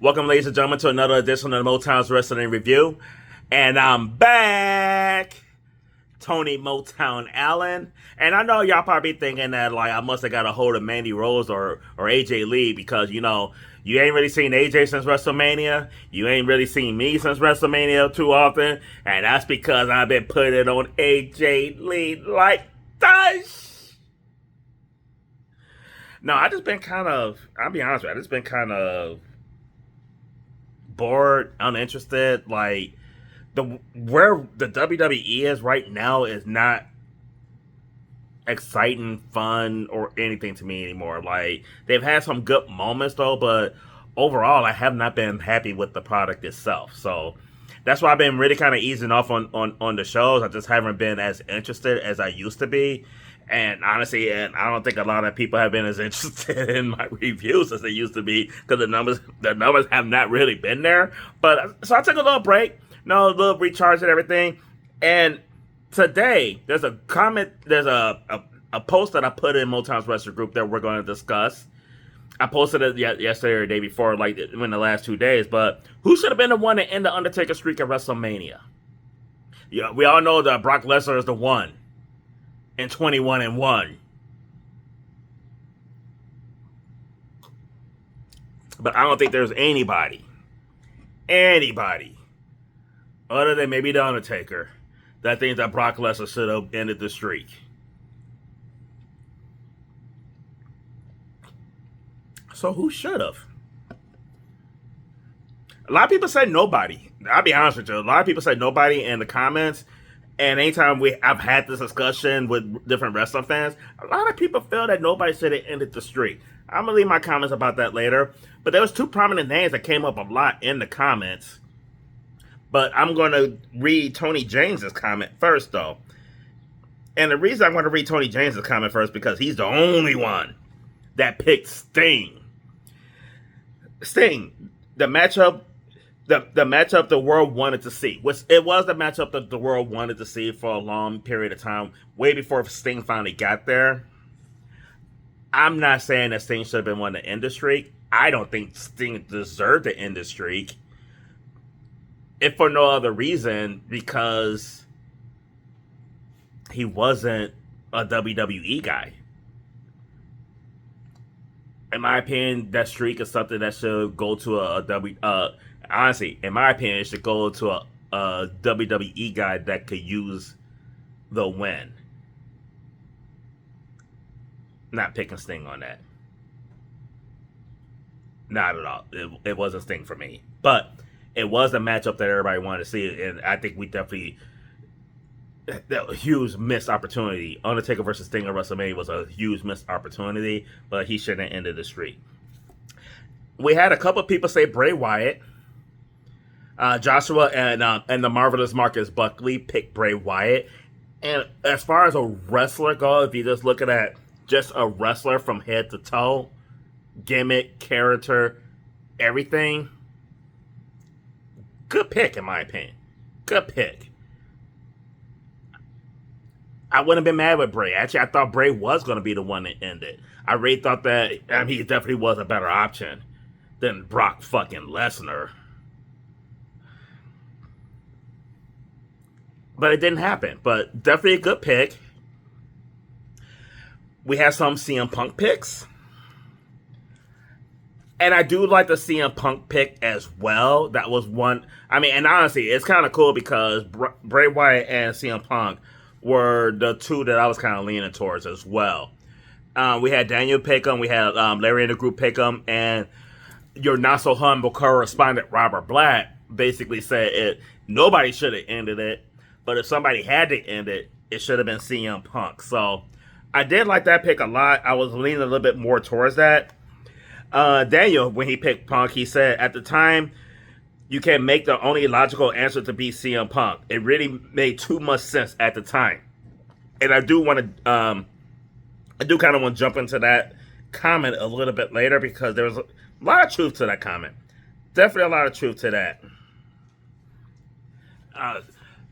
Welcome, ladies and gentlemen, to another edition of the Motown's Wrestling Review. And I'm back, Tony Motown Allen. And I know y'all probably thinking that, like, I must have got a hold of Mandy Rose or AJ Lee because, you know, you ain't really seen AJ since WrestleMania. You ain't really seen me since WrestleMania too often. And that's because I've been putting it on AJ Lee like this. No, I just been kind of, I'll be honest with you, I just been kind of bored, uninterested. Like where the WWE is right now is not exciting, fun, or anything to me anymore. Like they've had some good moments though, but overall, I have not been happy with the product itself. So that's why I've been really kind of easing off on the shows. I just haven't been as interested as I used to be. And honestly, and I don't think a lot of people have been as interested in my reviews as they used to be because the numbers have not really been there. But so I took a little break, a little recharge and everything. And today there's a comment, there's a post that I put in Motown's Wrestling Group that we're going to discuss. I posted it yesterday or the day before, like in the last 2 days. But who should have been the one to end the Undertaker streak at WrestleMania? Yeah, we all know that Brock Lesnar is the one. And 21-1. But I don't think there's anybody, other than maybe the Undertaker, that thinks that Brock Lesnar should have ended the streak. So who should have? A lot of people say nobody. I'll be honest with you. A lot of people say nobody in the comments. And anytime I've had this discussion with different wrestling fans, a lot of people feel that nobody should have ended the streak. I'm going to leave my comments about that later. But there was two prominent names that came up a lot in the comments. But I'm going to read Tony James's comment first, though. And the reason I'm going to read Tony James's comment first because he's the only one that picked Sting. Sting, the matchup the world wanted to see. It was the matchup that the world wanted to see for a long period of time, way before Sting finally got there. I'm not saying that Sting should have been one to end the streak. I don't think Sting deserved to end the streak. If for no other reason, because he wasn't a WWE guy. In my opinion, that streak is something that should go to honestly, in my opinion, it should go to a WWE guy that could use the win. Not picking Sting on that. Not at all. It wasn't Sting for me. But it was the matchup that everybody wanted to see. And I think we definitely... That was a huge missed opportunity. Undertaker versus Sting at WrestleMania was a huge missed opportunity. But he shouldn't have ended the streak. We had a couple of people say Bray Wyatt. Joshua and the marvelous Marcus Buckley picked Bray Wyatt. And as far as a wrestler goes, if you're just looking at just a wrestler from head to toe, gimmick, character, everything, good pick in my opinion. Good pick. I wouldn't have been mad with Bray. Actually, I thought Bray was going to be the one that ended. I really thought that he definitely was a better option than Brock fucking Lesnar. But it didn't happen. But definitely a good pick. We have some CM Punk picks. And I do like the CM Punk pick as well. That was one. I mean, and honestly, it's kind of cool because Bray Wyatt and CM Punk were the two that I was kind of leaning towards as well. We had Daniel pick him. We had Larry in the group pick him. And your not so humble correspondent, Robert Black, basically said nobody should have ended it. But if somebody had to end it, it should have been CM Punk. So I did like that pick a lot. I was leaning a little bit more towards that. Daniel, when he picked Punk, he said, at the time, you can make the only logical answer to be CM Punk. It really made too much sense at the time. And I do kind of want to jump into that comment a little bit later because there was a lot of truth to that comment. Definitely a lot of truth to that.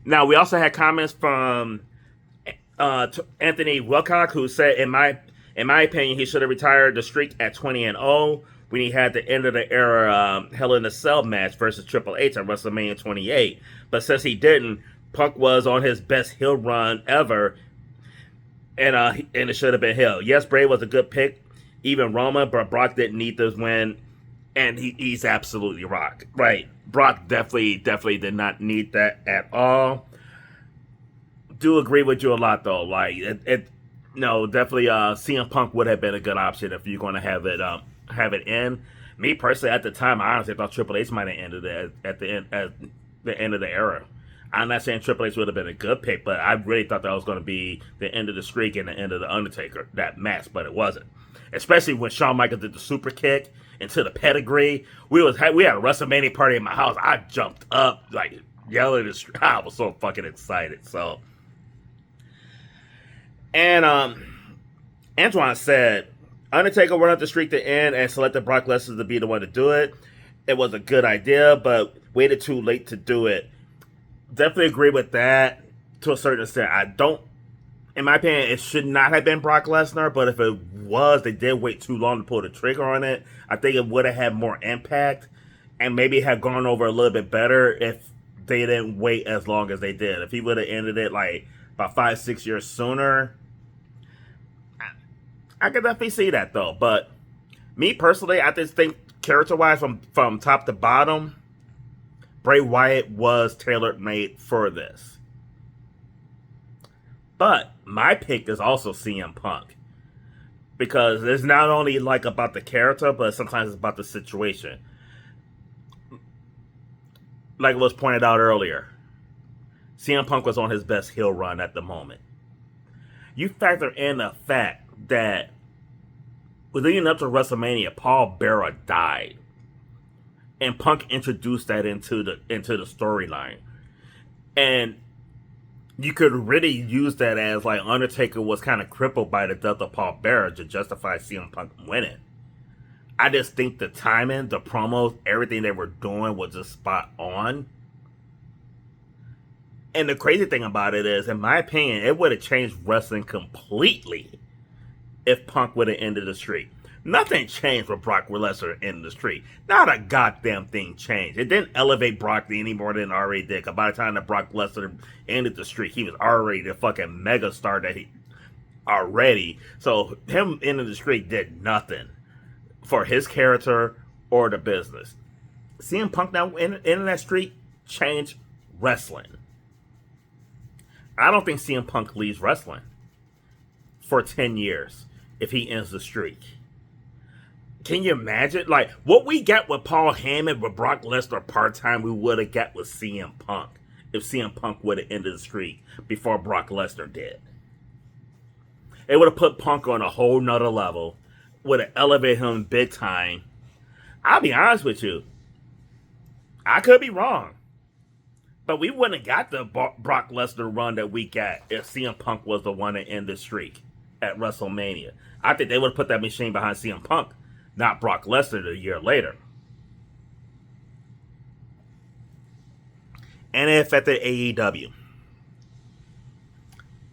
Now, we also had comments from Anthony Wilcock, who said, in my opinion, he should have retired the streak at 20-0. when he had the end of the era Hell in a Cell match versus Triple H at WrestleMania 28. But since he didn't, Punk was on his best heel run ever, and it should have been Hill. Yes, Bray was a good pick, even Roman, but Brock didn't need this win, and he's absolutely right. Brock definitely did not need that at all. Do agree with you a lot though. Like no, definitely CM Punk would have been a good option if you're going to have it in. Me personally, at the time, I honestly thought Triple H might have ended it at the end of the era. I'm not saying Triple H would have been a good pick, but I really thought that was going to be the end of the streak and the end of the Undertaker, that match, but it wasn't. Especially when Shawn Michaels did the super kick into the pedigree. We had a WrestleMania party in my house. I jumped up, like, yelling and I was so fucking excited. So, and Antoine said, Undertaker wanted the streak to end and selected Brock Lesnar to be the one to do it. It was a good idea, but waited too late to do it. Definitely agree with that to a certain extent. I don't, in my opinion, it should not have been Brock Lesnar, but if it was, they did wait too long to pull the trigger on it. I think it would have had more impact and maybe have gone over a little bit better if they didn't wait as long as they did. If he would have ended it like about 5-6 years sooner, I could definitely see that though. But me personally, I just think character-wise from top to bottom, Bray Wyatt was tailor-made for this. But my pick is also CM Punk. Because it's not only like about the character, but sometimes it's about the situation. Like it was pointed out earlier, CM Punk was on his best heel run at the moment. You factor in the fact that leading up to WrestleMania, Paul Bearer died. And Punk introduced that into the storyline. And you could really use that as like Undertaker was kind of crippled by the death of Paul Bearer to justify CM Punk winning. I just think the timing, the promos, everything they were doing was just spot on. And the crazy thing about it is, in my opinion, it would have changed wrestling completely if Punk would have ended the streak. Nothing changed with Brock Lesnar in the streak. Not a goddamn thing changed. It didn't elevate Brock any more than it already did. Because by the time that Brock Lesnar ended the streak, he was already the fucking megastar that he already. So him ending the streak did nothing for his character or the business. CM Punk now ending that streak changed wrestling. I don't think CM Punk leaves wrestling for 10 years if he ends the streak. Can you imagine? Like, what we got with Paul Heyman with Brock Lesnar part-time, we would have got with CM Punk if CM Punk would have ended the streak before Brock Lesnar did. It would have put Punk on a whole nother level, would have elevated him big time. I'll be honest with you. I could be wrong. But we wouldn't have got the Brock Lesnar run that we got if CM Punk was the one to end the streak at WrestleMania. I think they would have put that machine behind CM Punk, not Brock Lesnar a year later. And it affected AEW.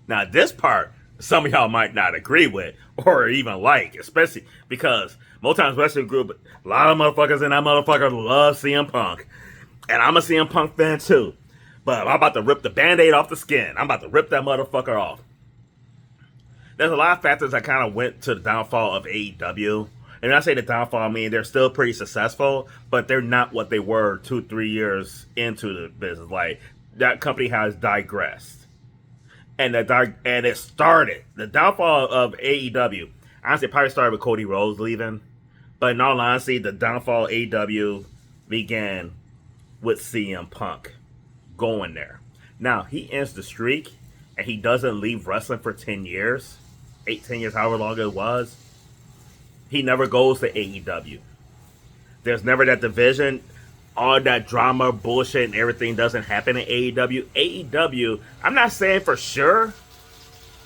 Now, this part, some of y'all might not agree with or even like, especially because Motown's Wrestling Group, a lot of motherfuckers in that motherfucker love CM Punk. And I'm a CM Punk fan too. But I'm about to rip the Band-Aid off the skin. I'm about to rip that motherfucker off. There's a lot of factors that kind of went to the downfall of AEW. And when I say the downfall, I mean they're still pretty successful, but they're not what they were 2-3 years into the business. Like, that company has digressed. And it started. The downfall of AEW, honestly, it probably started with Cody Rhodes leaving. But in all honesty, the downfall of AEW began with CM Punk going there. Now, he ends the streak, and he doesn't leave wrestling for 10 years. 10 years, however long it was. He never goes to AEW. There's never that division. All that drama, bullshit, and everything doesn't happen in AEW. AEW, I'm not saying for sure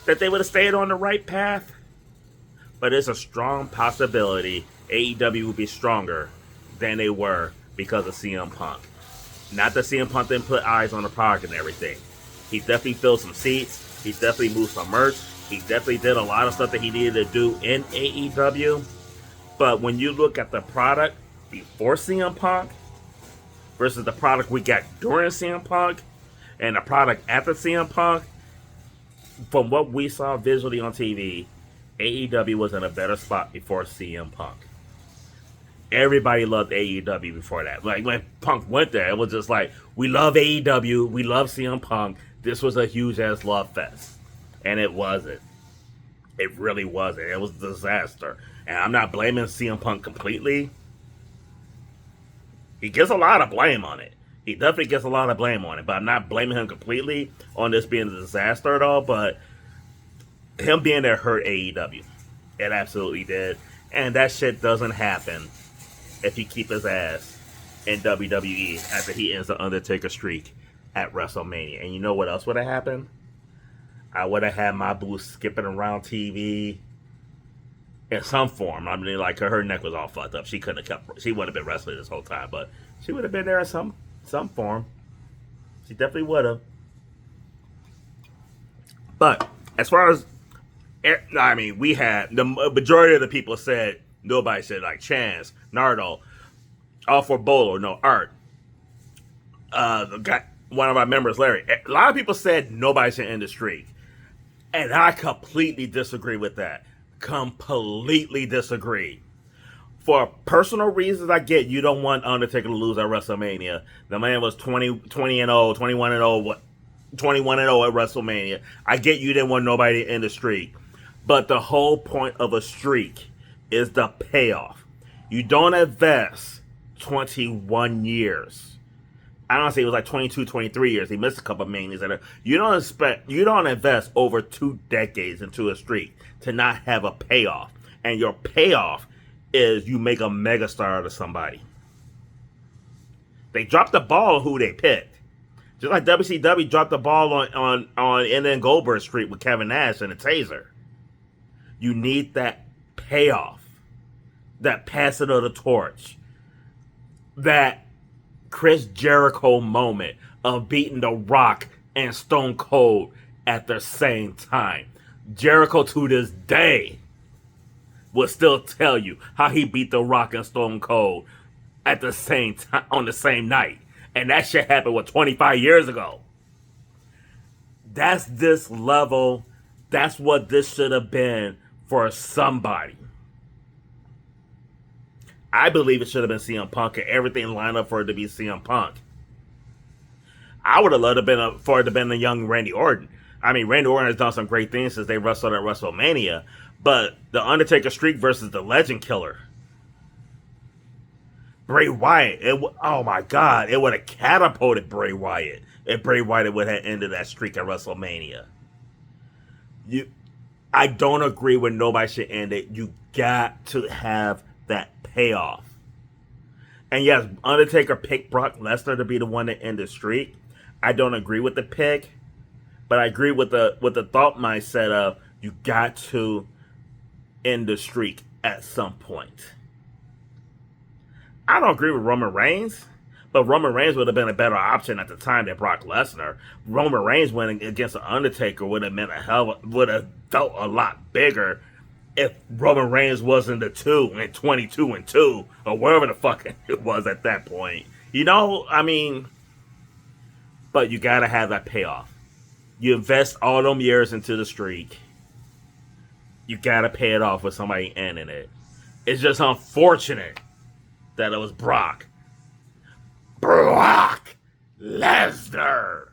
that they would have stayed on the right path, but it's a strong possibility AEW will be stronger than they were because of CM Punk. Not that CM Punk didn't put eyes on the product and everything. He definitely filled some seats. He definitely moved some merch. He definitely did a lot of stuff that he needed to do in AEW. But when you look at the product before CM Punk versus the product we got during CM Punk and the product after CM Punk, from what we saw visually on TV, AEW was in a better spot before CM Punk. Everybody loved AEW before that. Like when Punk went there, it was just like, we love AEW, we love CM Punk. This was a huge ass love fest. And it wasn't. It really wasn't. It was a disaster. And I'm not blaming CM Punk completely. He gets a lot of blame on it. He definitely gets a lot of blame on it. But I'm not blaming him completely on this being a disaster at all. But him being there hurt AEW. It absolutely did. And that shit doesn't happen if he keep his ass in WWE after he ends the Undertaker streak at WrestleMania. And you know what else would have happened? I would have had my boo skipping around TV in some form. I mean, like her neck was all fucked up. She couldn't have kept. She would have been wrestling this whole time, but she would have been there in some form. She definitely would have. But as far as, I mean, we had the majority of the people said nobody said like Chance, Nardo, all for Bolo, no Art. The guy, one of our members, Larry. A lot of people said nobody should end the streak. And I completely disagree with that. Completely disagree. For personal reasons, I get you don't want Undertaker to lose at WrestleMania. The man was 20 and 0, 21 and 0, 21 and 0 at WrestleMania. I get you didn't want nobody to end the streak. But the whole point of a streak is the payoff. You don't invest 21 years. I don't say it was like 22, 23 years. He missed a couple of manias. You don't invest over 2 decades into a streak to not have a payoff. And your payoff is you make a megastar out of somebody. They dropped the ball on who they picked. Just like WCW dropped the ball on NN Goldberg Street with Kevin Nash and a taser. You need that payoff. That passing of the torch. That Chris Jericho moment of beating The Rock and Stone Cold at the same time. Jericho to this day will still tell you how he beat The Rock and Stone Cold at the same time on the same night. And that shit happened 25 years ago. That's this level. That's what this should have been for somebody. I believe it should have been CM Punk and everything lined up for it to be CM Punk. I would have loved for it to have been the young Randy Orton. I mean, Randy Orton has done some great things since they wrestled at WrestleMania, but the Undertaker streak versus the Legend Killer. Bray Wyatt, oh my God, it would have catapulted Bray Wyatt if Bray Wyatt would have ended that streak at WrestleMania. I don't agree with nobody should end it. You got to have that payoff. And yes, Undertaker picked Brock Lesnar to be the one to end the streak. I don't agree with the pick, but I agree with the thought mindset of you got to end the streak at some point. I don't agree with Roman Reigns, but Roman Reigns would have been a better option at the time than Brock Lesnar. Roman Reigns winning against the Undertaker would have felt a lot bigger if Roman Reigns wasn't the 2 and 22 and 2 or wherever the fuck it was at that point. You know, I mean, but you gotta have that payoff. You invest all them years into the streak. You gotta pay it off with somebody ending it. It's just unfortunate that it was Brock Lesnar.